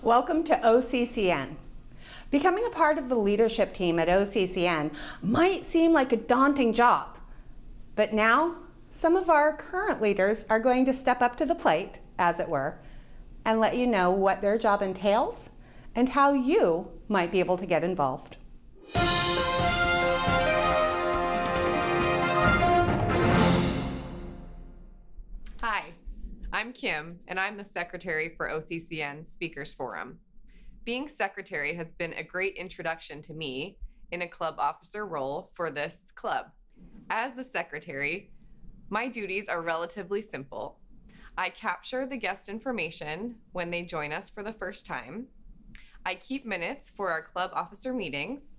Welcome to OCCN. Becoming a part of the leadership team at OCCN might seem like a daunting job, but now some of our current leaders are going to step up to the plate, as it were, and let you know what their job entails and how you might be able to get involved. Hi, I'm Kim, and I'm the secretary for OCCN Speakers Forum. Being secretary has been a great introduction to me in a club officer role for this club. As the secretary, my duties are relatively simple. I capture the guest information when they join us for the first time. I keep minutes for our club officer meetings,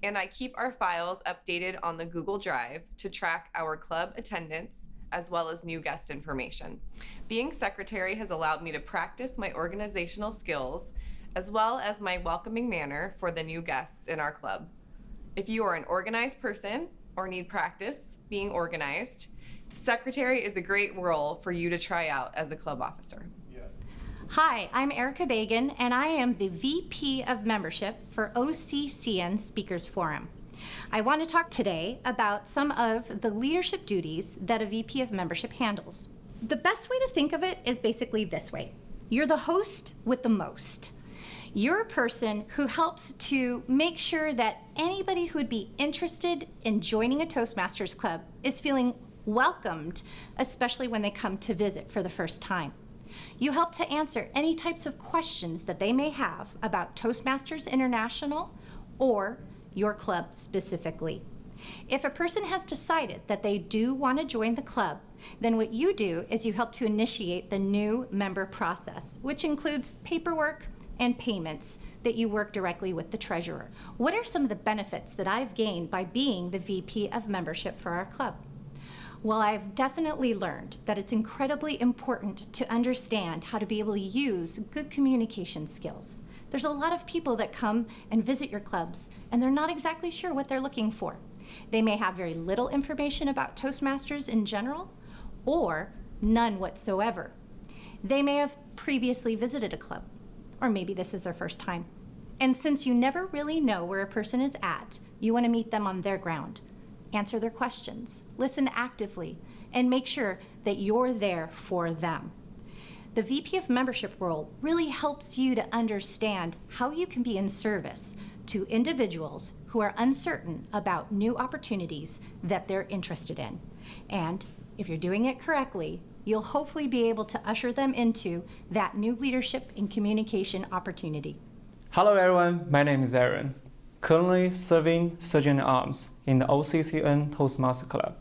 and I keep our files updated on the Google Drive to track our club attendance as well as new guest information. Being secretary has allowed me to practice my organizational skills as well as my welcoming manner for the new guests in our club. If you are an organized person or need practice being organized, secretary is a great role for you to try out as a club officer. Hi, I'm Erica Bagan, and I am the VP of Membership for OCCN Speakers Forum. I want to talk today about some of the leadership duties that a VP of Membership handles. The best way to think of it is basically this way. You're the host with the most. You're a person who helps to make sure that anybody who would be interested in joining a Toastmasters club is feeling welcomed, especially when they come to visit for the first time. You help to answer any types of questions that they may have about Toastmasters International or your club specifically. If a person has decided that they do want to join the club, then what you do is you help to initiate the new member process, which includes paperwork and payments that you work directly with the treasurer. What are some of the benefits that I've gained by being the VP of Membership for our club? Well, I've definitely learned that it's incredibly important to understand how to be able to use good communication skills. There's a lot of people that come and visit your clubs, and they're not exactly sure what they're looking for. They may have very little information about Toastmasters in general, or none whatsoever. They may have previously visited a club, or maybe this is their first time. And since you never really know where a person is at, you want to meet them on their ground. Answer their questions, listen actively, and make sure that you're there for them. The VP of Membership role really helps you to understand how you can be in service to individuals who are uncertain about new opportunities that they're interested in. And if you're doing it correctly, you'll hopefully be able to usher them into that new leadership and communication opportunity. Hello everyone, my name is Aaron, currently serving Sergeant-at-Arms in the OCCN Toastmasters Club.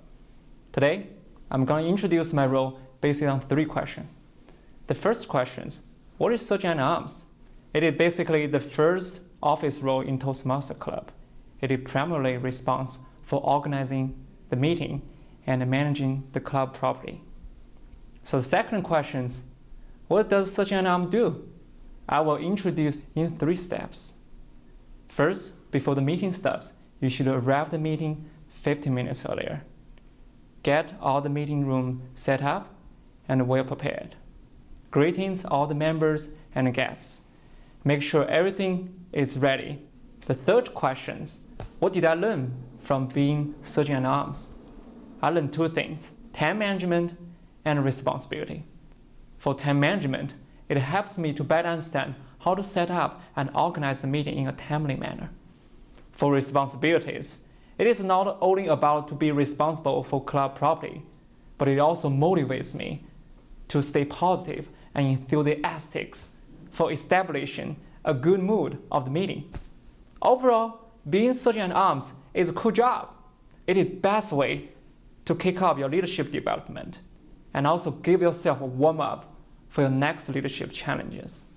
Today, I'm going to introduce my role based on 3 questions. The first question is, what is Sergeant-at-Arms? It is basically the first office role in Toastmasters Club. It is primarily responsible for organizing the meeting and managing the club property. So the second question is, what does Sergeant-at-Arms do? I will introduce in 3 steps. First, before the meeting starts, you should arrive at the meeting 15 minutes earlier. Get all the meeting room set up and well prepared. Greetings all the members and guests. Make sure everything is ready. The third question is, what did I learn from being Sergeant-at-Arms? I learned 2 things, time management and responsibility. For time management, it helps me to better understand how to set up and organize the meeting in a timely manner. For responsibilities, it is not only about to be responsible for club property, but it also motivates me to stay positive and enthusiastic for establishing a good mood of the meeting. Overall, being Sergeant-at-Arms is a cool job. It is the best way to kick off your leadership development and also give yourself a warm-up for your next leadership challenges.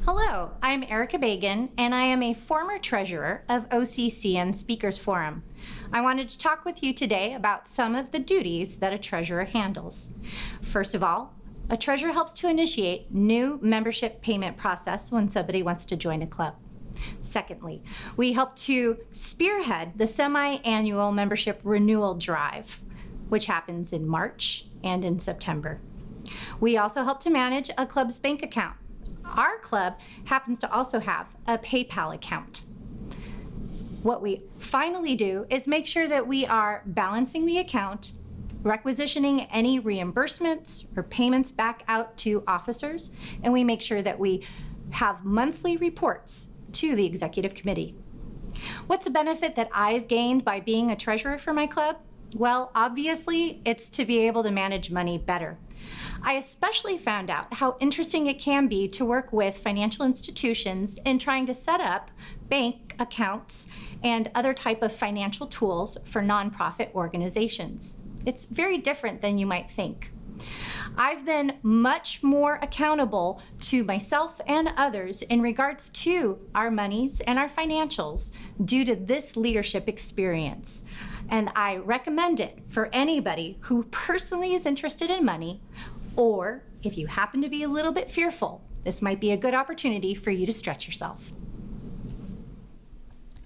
Hello, I'm Erica Bagan, and I am a former treasurer of OCCN Speakers Forum. I wanted to talk with you today about some of the duties that a treasurer handles. First of all, a treasurer helps to initiate new membership payment process when somebody wants to join a club. Secondly, we help to spearhead the semi-annual membership renewal drive, which happens in March and in September. We also help to manage a club's bank account. Our club happens to also have a PayPal account. What we finally do is make sure that we are balancing the account, requisitioning any reimbursements or payments back out to officers, and we make sure that we have monthly reports to the executive committee. What's a benefit that I've gained by being a treasurer for my club? Well, obviously, it's to be able to manage money better. I especially found out how interesting it can be to work with financial institutions in trying to set up bank accounts and other type of financial tools for nonprofit organizations. It's very different than you might think. I've been much more accountable to myself and others in regards to our monies and our financials due to this leadership experience. And I recommend it for anybody who personally is interested in money, or if you happen to be a little bit fearful, this might be a good opportunity for you to stretch yourself.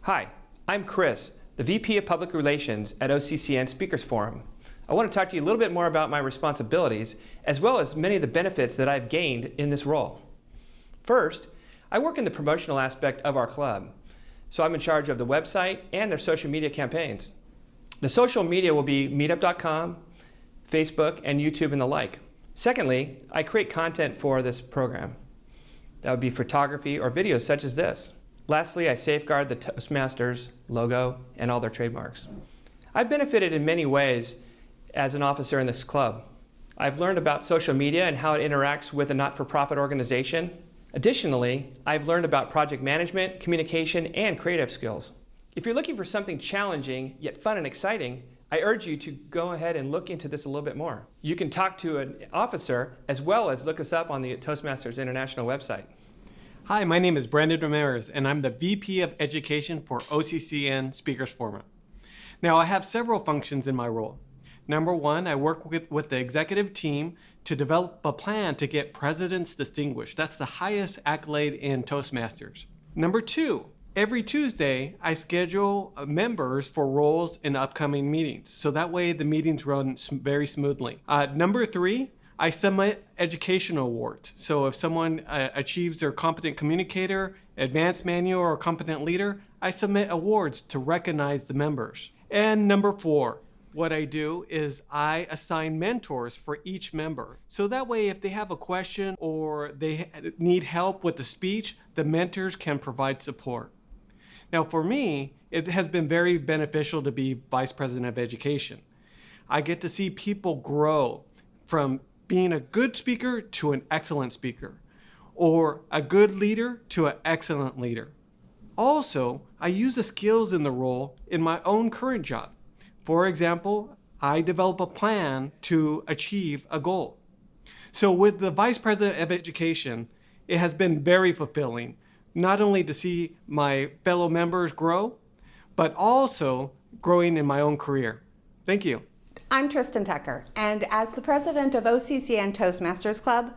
Hi, I'm Chris, the VP of Public Relations at OCCN Speakers Forum. I want to talk to you a little bit more about my responsibilities, as well as many of the benefits that I've gained in this role. First, I work in the promotional aspect of our club, so I'm in charge of the website and their social media campaigns. The social media will be meetup.com, Facebook, and YouTube and the like. Secondly, I create content for this program. That would be photography or videos such as this. Lastly, I safeguard the Toastmasters logo and all their trademarks. I've benefited in many ways as an officer in this club. I've learned about social media and how it interacts with a not-for-profit organization. Additionally, I've learned about project management, communication, and creative skills. If you're looking for something challenging yet fun and exciting, I urge you to go ahead and look into this a little bit more. You can talk to an officer as well as look us up on the Toastmasters International website. Hi, my name is Brandon Ramirez, and I'm the VP of Education for OCCN Speakers Forum. Now, I have several functions in my role. Number one, I work with the executive team to develop a plan to get President's Distinguished. That's the highest accolade in Toastmasters. Number two, every Tuesday, I schedule members for roles in upcoming meetings. So that way the meetings run very smoothly. Number three, I submit educational awards. So if someone achieves their competent communicator, advanced manual, or competent leader, I submit awards to recognize the members. And number four, what I do is I assign mentors for each member. So that way, if they have a question or they need help with the speech, the mentors can provide support. Now for me, it has been very beneficial to be Vice President of Education. I get to see people grow from being a good speaker to an excellent speaker, or a good leader to an excellent leader. Also, I use the skills in the role in my own current job. For example, I develop a plan to achieve a goal. So with the Vice President of Education, it has been very fulfilling, not only to see my fellow members grow, but also growing in my own career. Thank you. I'm Tristan Tucker, and as the president of OCCN Toastmasters Club,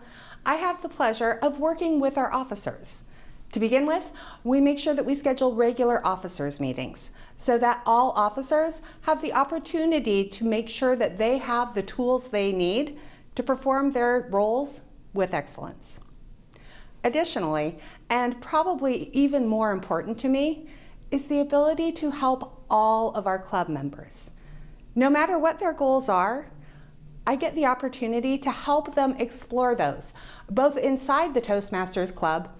I have the pleasure of working with our officers. To begin with, we make sure that we schedule regular officers meetings so that all officers have the opportunity to make sure that they have the tools they need to perform their roles with excellence. Additionally, and probably even more important to me, is the ability to help all of our club members. No matter what their goals are, I get the opportunity to help them explore those, both inside the Toastmasters Club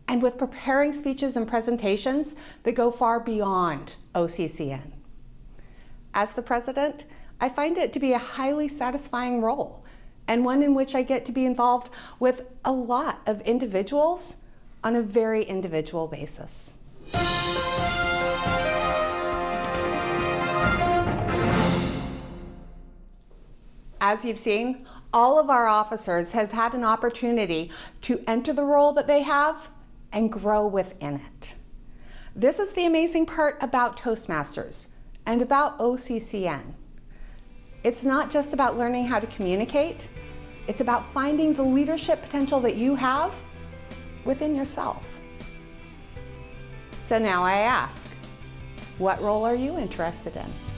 and with preparing speeches and presentations that go far beyond OCCN. As the president, I find it to be a highly satisfying role, and one in which I get to be involved with a lot of individuals on a very individual basis. As you've seen, all of our officers have had an opportunity to enter the role that they have and grow within it. This is the amazing part about Toastmasters and about OCCN. It's not just about learning how to communicate, it's about finding the leadership potential that you have within yourself. So now I ask, what role are you interested in?